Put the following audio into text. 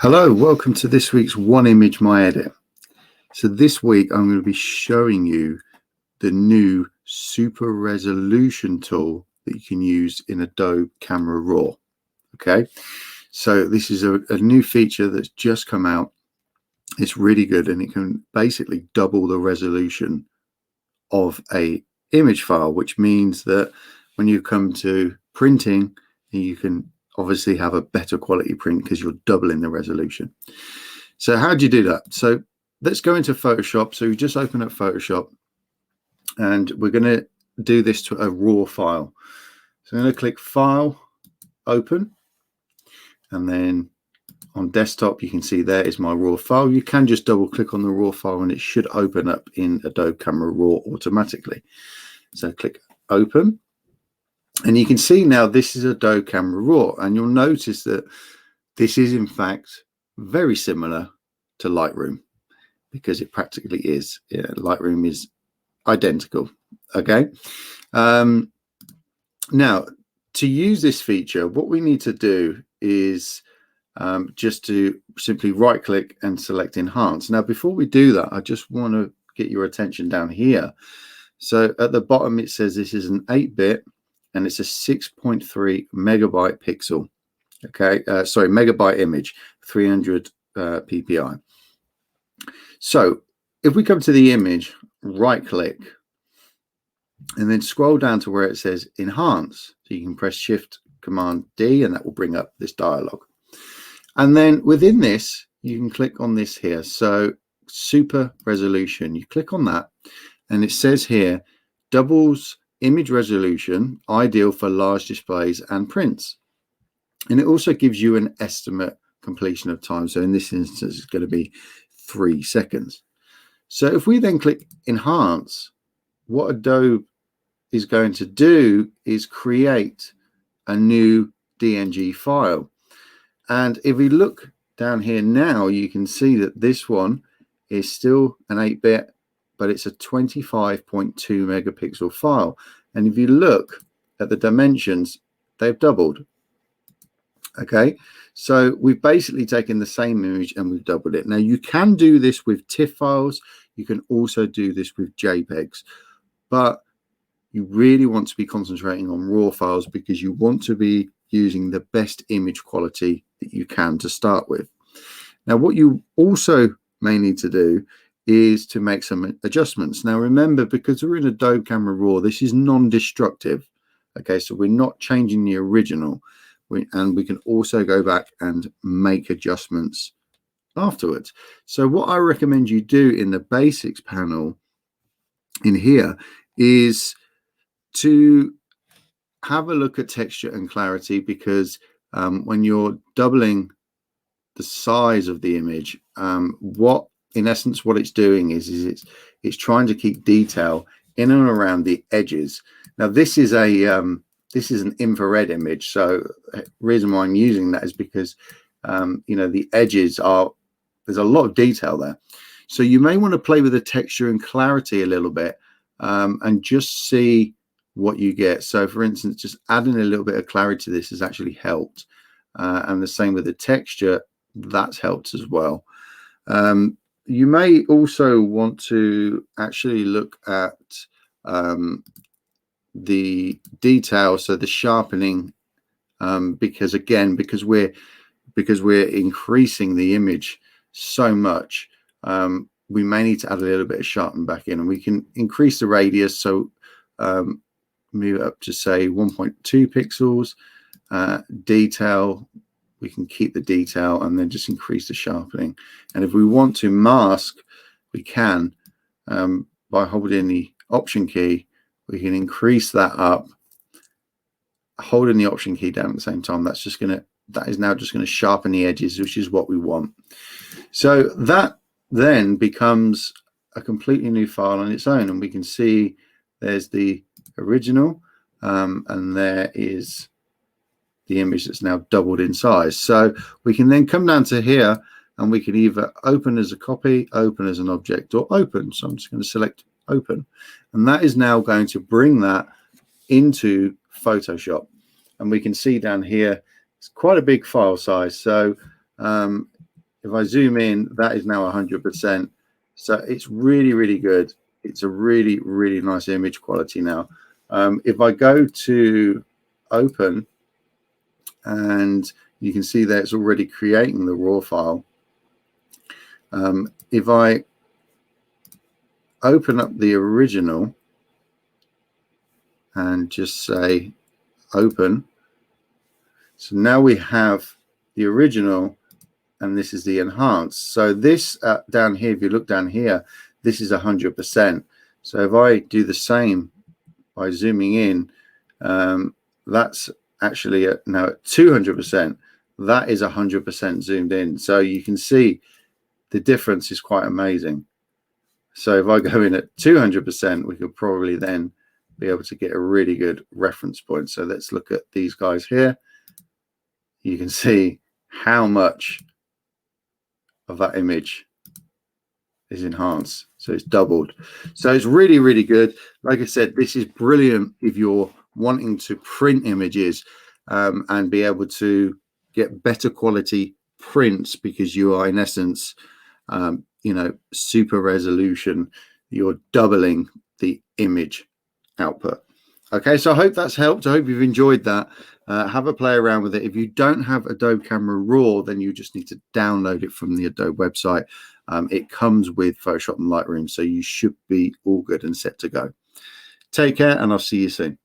Hello, welcome to this week's One Image My Edit. So this week I'm going to be showing you the new super resolution tool that you can use in Adobe Camera Raw. Okay, so this is a new feature that's just come out. It's really good and it can basically double the resolution of a image file, which means that when you come to printing, you can obviously have a better quality print because you're doubling the resolution. So how do you do that? So let's go into Photoshop. So we just open up Photoshop and we're going to do this to a raw file. So I'm going to click File, Open, and then on desktop you can see there is my raw file. You can just double click on the raw file and it should open up in Adobe Camera Raw automatically. So click Open. And you can see now this is Adobe Camera Raw, and you'll notice that this is in fact very similar to Lightroom because it practically is. Yeah, Lightroom is identical. Okay. Now, to use this feature, what we need to do is just to simply right click and select Enhance. Now, before we do that, I just want to get your attention down here. So at the bottom, it says this is an 8-bit. And it's a 6.3 megabyte pixel. Okay, sorry, megabyte image, 300 ppi. So if we come to the image, right click, and then scroll down to where it says Enhance. So you can press Shift Command D, and that will bring up this dialog. And then within this, you can click on this here. So Super Resolution. You click on that, and it says here, doubles image resolution, ideal for large displays and prints. And it also gives you an estimate completion of time. So in this instance, it's going to be 3 seconds. So if we then click Enhance, what Adobe is going to do is create a new DNG file. And if we look down here now, you can see that this one is still an 8-bit, but it's a 25.2 megapixel file. And if you look at the dimensions, they've doubled. Okay, so we've basically taken the same image and we've doubled it. Now you can do this with TIFF files. You can also do this with JPEGs, but you really want to be concentrating on raw files because you want to be using the best image quality that you can to start with. Now, what you also may need to do is to make some adjustments. Now remember, because we're in Adobe Camera Raw, this is non-destructive. Okay, so we're not changing the original, and we can also go back and make adjustments afterwards. So what I recommend you do in the basics panel in here is to have a look at texture and clarity, because when you're doubling the size of the image, in essence, what it's doing is it's trying to keep detail in and around the edges. Now, this is an infrared image, so the reason why I'm using that is because the edges there's a lot of detail there. So you may want to play with the texture and clarity a little bit and just see what you get. So, for instance, just adding a little bit of clarity to this has actually helped, and the same with the texture, that's helped as well. You may also want to actually look at the detail, so the sharpening, because we're increasing the image so much, we may need to add a little bit of sharpen back in, and we can increase the radius. So move it up to say 1.2 pixels. Detail, we can keep the detail and then just increase the sharpening. And if we want to mask, we can by holding the Option key. We can increase that up, holding the Option key down at the same time. That is now just going to sharpen the edges, which is what we want. So that then becomes a completely new file on its own, and we can see there's the original, and there is the image that's now doubled in size. So we can then come down to here and we can either open as a copy, open as an object, or open. So I'm just going to select Open, and that is now going to bring that into Photoshop. And we can see down here it's quite a big file size. So If I zoom in, that is now 100%. So it's really, really good. It's a really, really nice image quality now. If I go to open, and you can see that it's already creating the raw file. If I open up the original and just say open, so now we have the original and this is the enhanced. So this down here, if you look down here, this is 100%. So if I do the same by zooming in, that's actually now at 200%. That is 100% zoomed in. So you can see the difference is quite amazing. So if I go in at 200%, we could probably then be able to get a really good reference point. So let's look at these guys here. You can see how much of that image is enhanced. So it's doubled. So it's really, really good. Like I said, this is brilliant if you're wanting to print images and be able to get better quality prints, because you are in essence, you know, super resolution. You're doubling the image output. Okay, so I hope that's helped. I hope you've enjoyed that. Have a play around with it. If you don't have Adobe Camera Raw, then you just need to download it from the Adobe website. It comes with Photoshop and Lightroom, so you should be all good and set to go. Take care, and I'll see you soon.